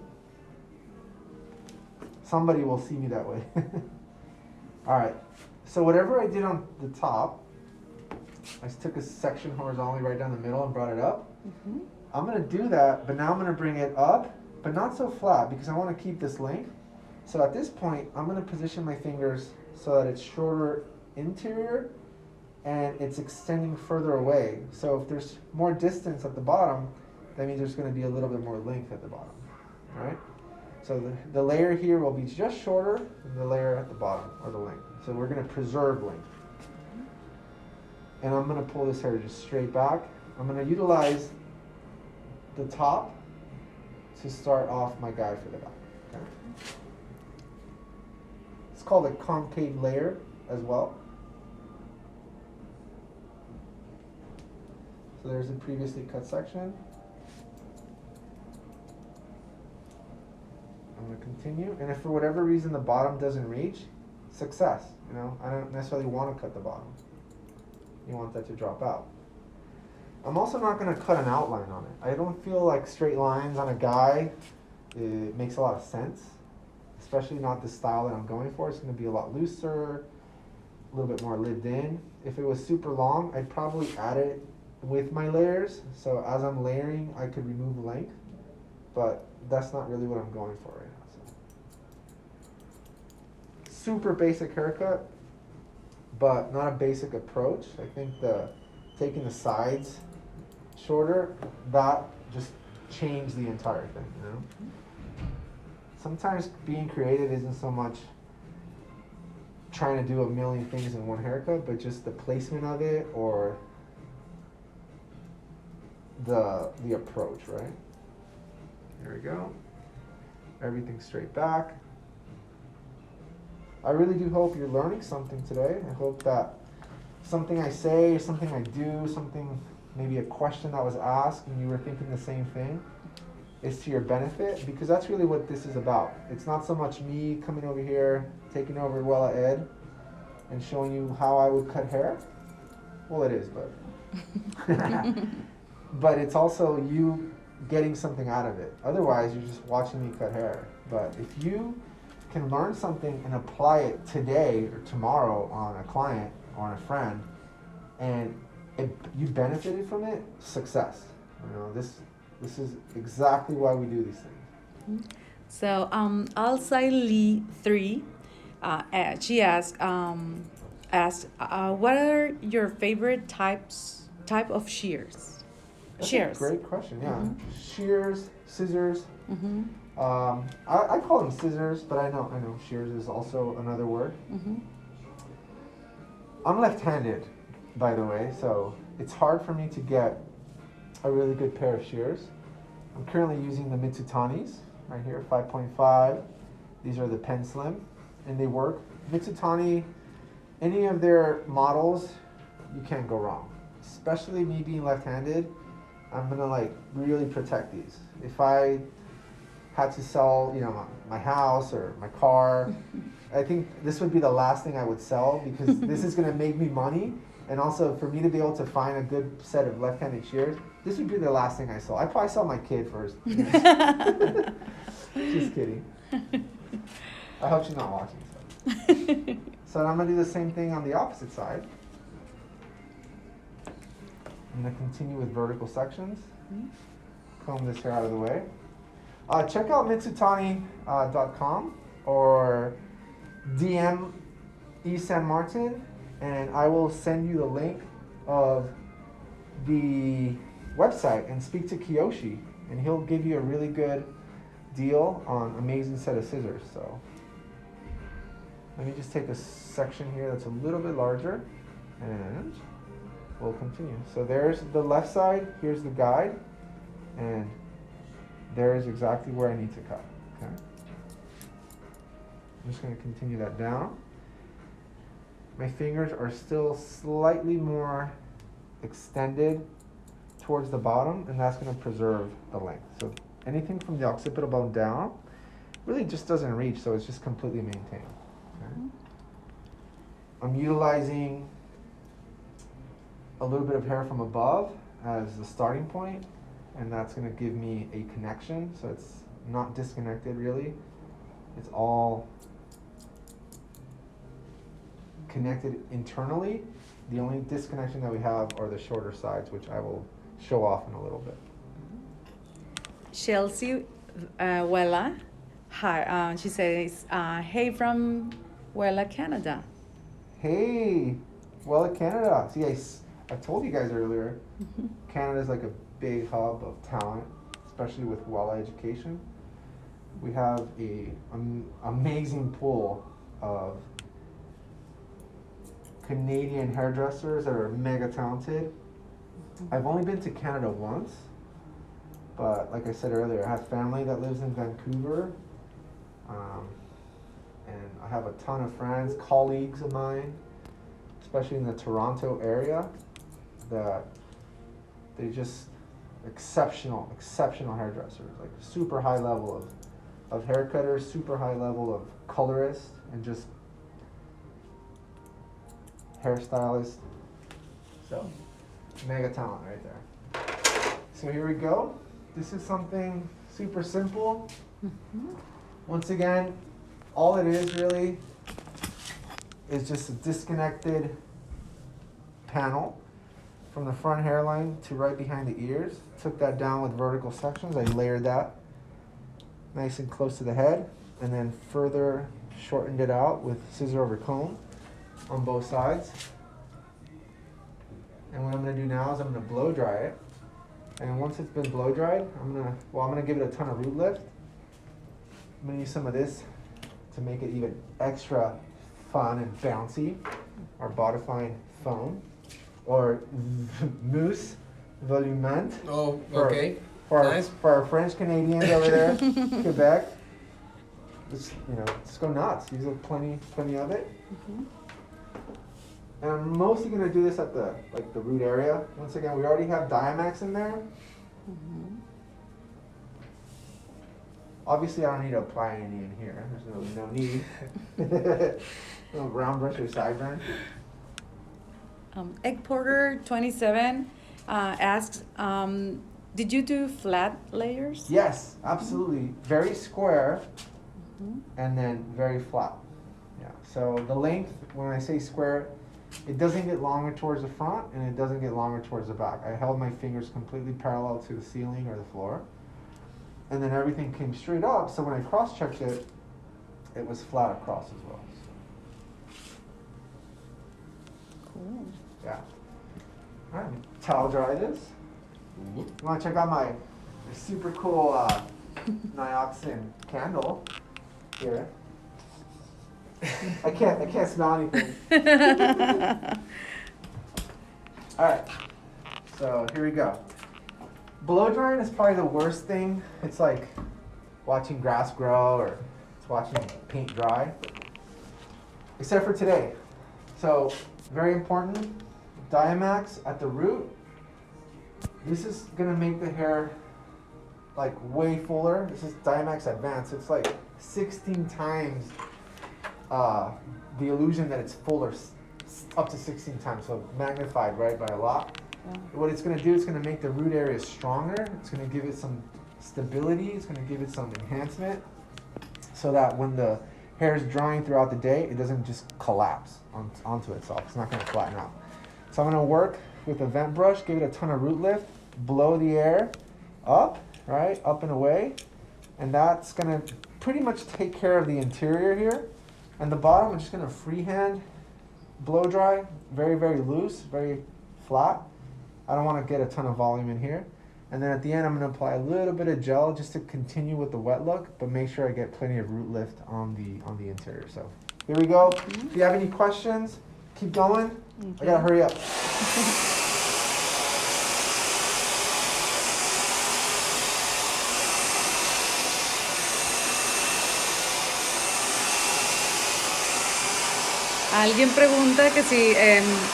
somebody will see me that way. All right, so whatever I did on the top, I just took a section horizontally right down the middle and brought it up. I'm gonna do that, but now I'm gonna bring it up, but not so flat because I wanna keep this length. So at this point, I'm gonna position my fingers so that it's shorter interior and it's extending further away. So if there's more distance at the bottom, that means there's gonna be a little bit more length at the bottom, all right? So the layer here will be just shorter than the layer at the bottom, or the length. So we're gonna preserve length. And I'm gonna pull this hair just straight back. I'm gonna utilize the top to start off my guy for the back. Okay? It's called a concave layer as well. So there's a previously cut section. I'm gonna continue, and if for whatever reason the bottom doesn't reach, success, you know? I don't necessarily want to cut the bottom. You want that to drop out. I'm also not gonna cut an outline on it. I don't feel like straight lines on a guy, it makes a lot of sense, especially not the style that I'm going for. It's gonna be a lot looser, a little bit more lived in. If it was super long, I'd probably add it with my layers, so as I'm layering, I could remove length, but that's not really what I'm going for right now. So. Super basic haircut, but not a basic approach. I think taking the sides shorter, that just changed the entire thing, you know? Sometimes being creative isn't so much trying to do a million things in one haircut, but just the placement of it or the approach, right? Here we go. Everything straight back. I really do hope you're learning something today. I hope that something I say, something I do, something, maybe a question that was asked and you were thinking the same thing, is to your benefit, because that's really what this is about. It's not so much me coming over here, taking over Wella Ed, and showing you how I would cut hair. Well, it is, but but it's also you getting something out of it. Otherwise, you're just watching me cut hair. But if you can learn something and apply it today or tomorrow on a client or on a friend, and you benefited from it, success. You know, this is exactly why we do these things. So, Alsai Lee 3, she asked, what are your favorite type of shears? That's Shears. a great question. Yeah, shears, scissors. Mm-hmm. I call them scissors, but I know shears is also another word. Mm-hmm. I'm left-handed, by the way, so it's hard for me to get a really good pair of shears. I'm currently using the Mitsutanis right here, 5.5. These are the Pen Slim, and they work. Mitsutani, any of their models, you can't go wrong. Especially me being left-handed, I'm gonna like really protect these. If I had to sell, you know, my house or my car, I think this would be the last thing I would sell, because this is gonna make me money. And also, for me to be able to find a good set of left-handed shears, this would be the last thing I sell. I'd probably sell my kid first. Just kidding. I hope she's not watching. So I'm gonna do the same thing on the opposite side. I'm gonna continue with vertical sections. Comb this hair out of the way. Check out Mitsutani.com or DM E. San Martin, and I will send you the link of the website, and speak to Kiyoshi, and he'll give you a really good deal on amazing set of scissors. So let me just take a section here that's a little bit larger, and we'll continue. So there's the left side, here's the guide, and there's exactly where I need to cut. Okay. I'm just going to continue that down. My fingers are still slightly more extended towards the bottom, and that's going to preserve the length. So anything from the occipital bone down really just doesn't reach, so it's just completely maintained. Okay. I'm utilizing a little bit of hair from above as the starting point, and that's going to give me a connection, so it's not disconnected really. It's all connected internally. The only disconnection that we have are the shorter sides, which I will show off in a little bit. Chelsea Wella, hi, she says, hey from Wella, Canada. Hey, Wella, Canada. See, I told you guys earlier, Canada's like a big hub of talent, especially with Wella education. We have an amazing pool of Canadian hairdressers that are mega talented. I've only been to Canada once, but like I said earlier, I have family that lives in Vancouver, and I have a ton of friends, colleagues of mine, especially in the Toronto area, that they just exceptional hairdressers, like super high level of haircutters, super high level of colorists, and just hairstylist. So, mega talent right there. So here we go. This is something super simple. Once again, all it is really is just a disconnected panel from the front hairline to right behind the ears. Took that down with vertical sections. I layered that nice and close to the head, and then further shortened it out with scissor over comb on both sides. And what I'm going to do now is I'm going to blow dry it. And once it's been blow dried, I'm going to give it a ton of root lift. I'm going to use some of this to make it even extra fun and bouncy. Our bodifying foam, or mousse volumant. Oh, okay. For our French Canadians over there, Quebec. Just go nuts. Use plenty of it. And I'm mostly going to do this at the root area. Once again, we already have Diamax in there. Obviously, I don't need to apply any in here. There's really no need. No round brush or sideburn. Egg Porter 27 asks, Did you do flat layers? Yes, absolutely. Very square Mhm. and then very flat. Yeah. So the length, when I say square, it doesn't get longer towards the front and it doesn't get longer towards the back. I held my fingers completely parallel to the ceiling or the floor. And then everything came straight up, so when I cross-checked it, it was flat across as well. Cool. Yeah. All right, towel dry this. You want to check out my super cool Nioxin candle here? I can't smell anything. All right, so here we go. Blow drying is probably the worst thing. It's like watching grass grow or it's watching paint dry. Except for today. So very important, Diamax at the root. This is gonna make the hair like way fuller. This is Diamax Advanced. It's like 16 times the illusion that it's fuller, up to 16 times, so magnified, right, by a lot. Yeah. What it's gonna do, it's gonna make the root area stronger. It's gonna give it some stability. It's gonna give it some enhancement, so that when the hair is drying throughout the day, it doesn't just collapse onto itself. It's not gonna flatten out. So I'm gonna work with a vent brush, give it a ton of root lift, blow the air up, right, up and away, and that's gonna pretty much take care of the interior here. And the bottom, I'm just gonna freehand blow dry, very, very loose, very flat. I don't wanna get a ton of volume in here. And then at the end, I'm gonna apply a little bit of gel just to continue with the wet look, but make sure I get plenty of root lift on the interior. So here we go. If you have any questions, keep going. I gotta hurry up. Alguien pregunta que si,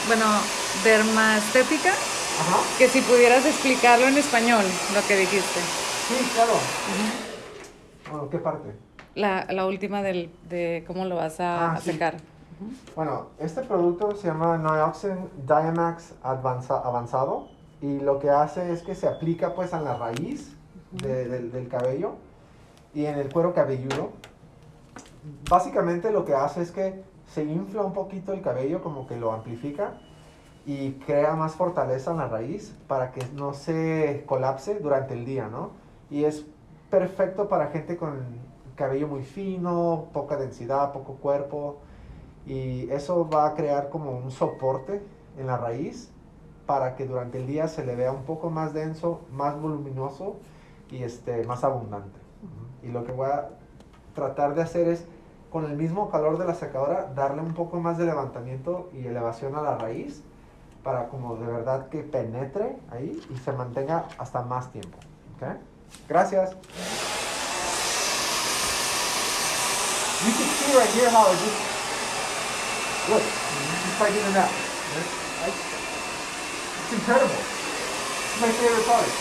bueno, dermaestética, Ajá. que si pudieras explicarlo en español, lo que dijiste. Sí, claro. Bueno, ¿qué parte? La última de cómo lo vas a Sí. secar. Bueno, este producto se llama Nioxin Diamax Avanzado y lo que hace es que se aplica pues en la raíz del cabello y en el cuero cabelludo. Básicamente lo que hace es que se infla un poquito el cabello, como que lo amplifica y crea más fortaleza en la raíz para que no se colapse durante el día, ¿no? Y es perfecto para gente con cabello muy fino, poca densidad, poco cuerpo, y eso va a crear como un soporte en la raíz para que durante el día se le vea un poco más denso, más voluminoso y más abundante. Y lo que voy a tratar de hacer es, con el mismo calor de la secadora, darle un poco más de levantamiento y elevación a la raíz para como de verdad que penetre ahí y se mantenga hasta más tiempo. ¿Okay? Gracias. You can see right here how it just, look, just like in and out. It's incredible. It's my favorite product.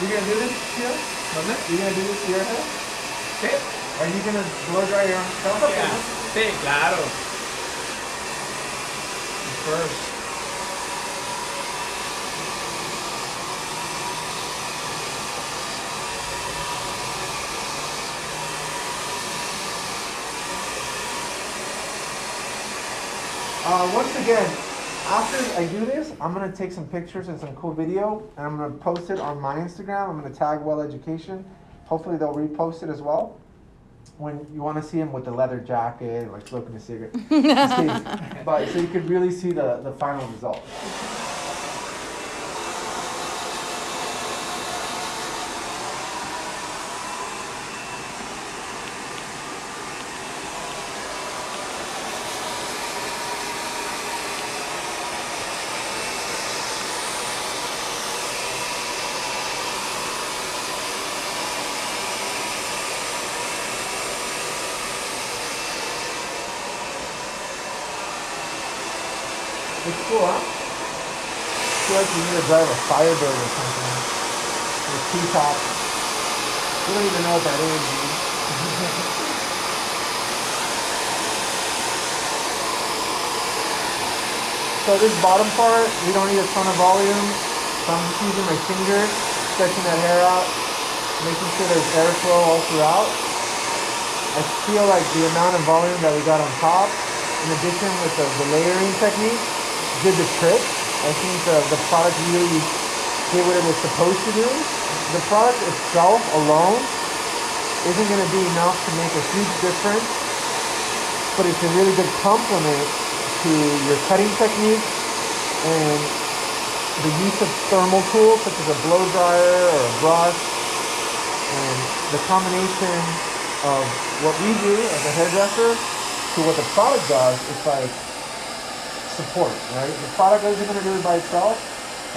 You gonna do this here? You gonna do this to your hair? Sí. Are you gonna blow dry your own stuff? Yeah. Sí, claro. First. Once again, after I do this, I'm gonna take some pictures and some cool video, and I'm gonna post it on my Instagram. I'm gonna tag Well Education. Hopefully they'll repost it as well. When you want to see him with the leather jacket, like smoking a cigarette, but so you could really see the final result. It's cool, huh? I feel like you need to drive a Firebird or something. With T-top. We don't even know what that is, dude. So this bottom part, we don't need a ton of volume. So I'm just using my finger, stretching that hair out, making sure there's airflow all throughout. I feel like the amount of volume that we got on top, in addition with the layering technique, did the trick. I think the product really did what it was supposed to do. The product itself alone isn't going to be enough to make a huge difference, but it's a really good complement to your cutting technique and the use of thermal tools such as a blow dryer or a brush, and the combination of what we do as a hairdresser to what the product does. It's like support, right? The product isn't going to do it by itself,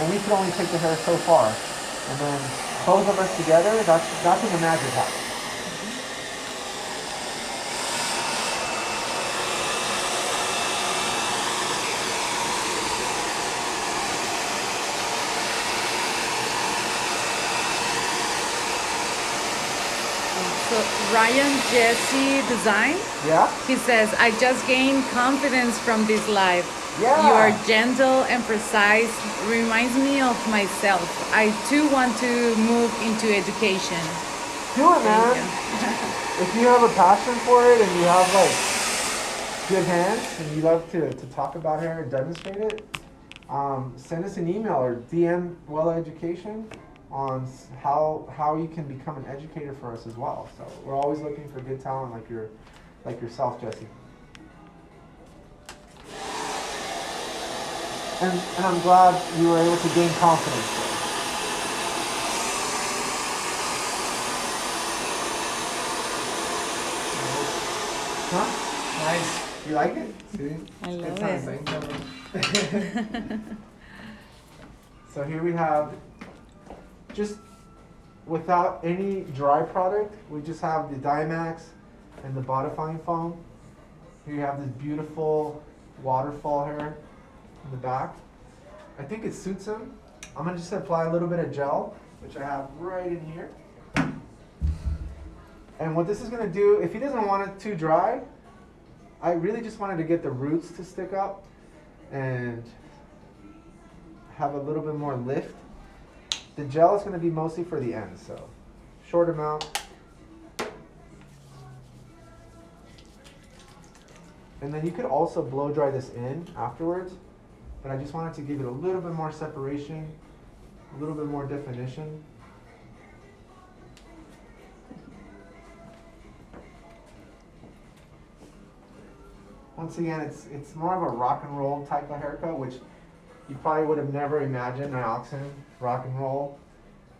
and we can only take the hair so far, and then both of us together, that's when the magic happens. So Ryan Jesse Design, Yeah? he says, I just gained confidence from this live. Yeah. You are gentle and precise, reminds me of myself. I too want to move into education. Do it, man. Thank If you have a passion for it and you have like good hands and you love to talk about hair and demonstrate it, send us an email or DM Wella Education on how you can become an educator for us as well. So we're always looking for good talent like yourself, Jesse. And I'm glad you were able to gain confidence. Huh? Nice. You like it? See? I love Good it. time. So here we have, just without any dry product, we just have the Dimax and the bodifying foam. Here you have this beautiful waterfall hair in the back. I think it suits him. I'm gonna just apply a little bit of gel, which I have right in here. And what this is gonna do, if he doesn't want it too dry, I really just wanted to get the roots to stick up and have a little bit more lift. The gel is going to be mostly for the ends, so short amount. And then you could also blow dry this in afterwards, but I just wanted to give it a little bit more separation, a little bit more definition. Once again, it's more of a rock and roll type of haircut, which you probably would have never imagined Nioxin rock and roll,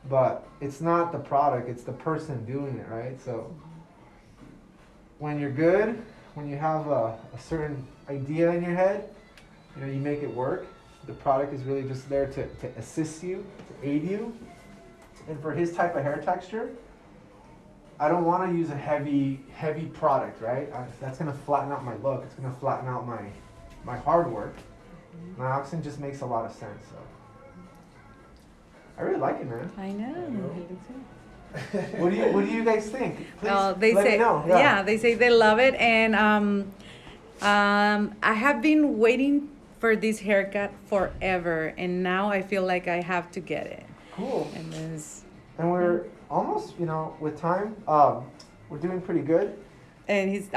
but it's not the product, it's the person doing it, right? So when you're good, when you have a certain idea in your head, you know, you make it work. The product is really just there to assist you, to aid you. And for his type of hair texture, I don't want to use a heavy product, right? That's going to flatten out my look. It's going to flatten out my hard work. Nioxin just makes a lot of sense. So I really like it, man. I know. What do you guys think? Please They let say, me know. yeah, they say they love it, and I have been waiting for this haircut forever, and now I feel like I have to get it. Cool. And we're almost, with time, we're doing pretty good. And he's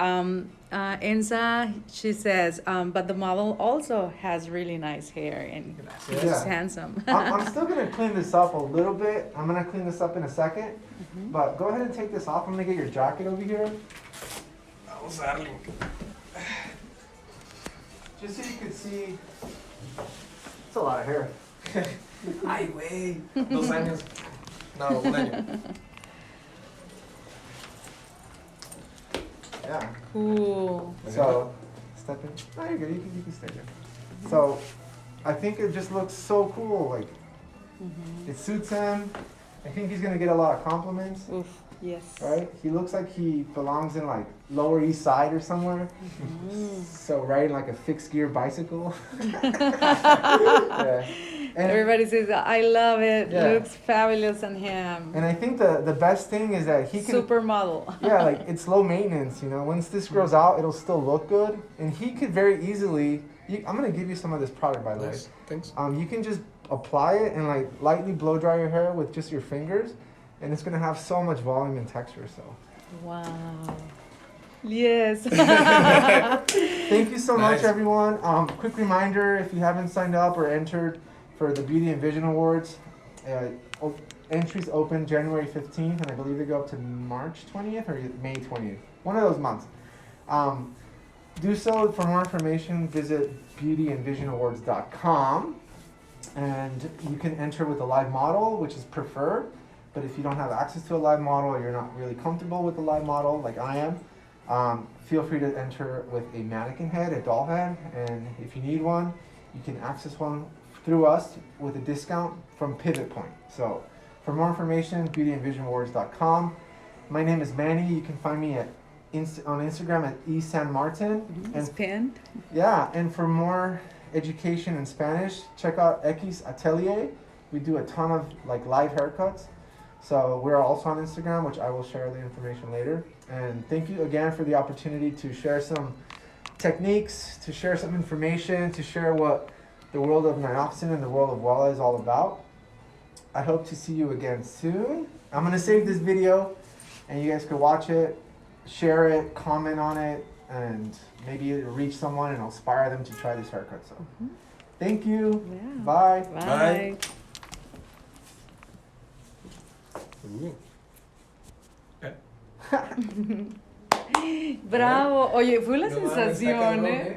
Enza, she says, but the model also has really nice hair and he's Yeah. handsome. I'm still gonna clean this up a little bit. I'm gonna clean this up in a second. But go ahead and take this off. I'm gonna get your jacket over here. Vamos a darle. Just so you can see. It's a lot of hair. Ay, güey. 2 años. No, 1 año. Yeah. Cool. So, step in. No, you're good. You can stay there. So, I think it just looks so cool. Like, it suits him. I think he's gonna get a lot of compliments. Oof, yes. Right? He looks like he belongs in like Lower East Side or somewhere. So riding like a fixed gear bicycle. Yeah. And, Everybody says, I love it. Yeah. Looks fabulous on him. and I think the best thing is that he can. Supermodel. Yeah, like it's low maintenance. Once this grows out, it'll still look good, and he could very easily I'm gonna give you some of this product, by the way. Nice. Thanks. You can just apply it and like lightly blow dry your hair with just your fingers, and it's gonna have so much volume and texture. So Wow. Yes. thank you so much, Nice. everyone. Quick reminder: if you haven't signed up or entered for the Beauty and Vision Awards, entries open January 15th, and I believe they go up to March 20th or May 20th. One of those months. Do so. For more information, visit beautyandvisionawards.com, and you can enter with a live model, which is preferred. But if you don't have access to a live model, or you're not really comfortable with a live model like I am, feel free to enter with a mannequin head, a doll head, and if you need one, you can access one through us with a discount from Pivot Point. So for more information, beautyandvisionawards.com. My name is Manny. You can find me at on Instagram at esanmartin. It's pinned. Yeah, and for more education in Spanish, check out Equis Atelier. We do a ton of like live haircuts. So we're also on Instagram, which I will share the information later. And thank you again for the opportunity to share some techniques, to share some information, to share what the world of Nioxin and the world of Wella is all about. I hope to see you again soon. I'm gonna save this video and you guys can watch it, share it, comment on it, and maybe it'll reach someone and inspire them to try this haircut. So thank you. Yeah. Bye. Bye. Ooh. Bravo. Oye, fue la No mames, está sensación, cabrón, ¿eh?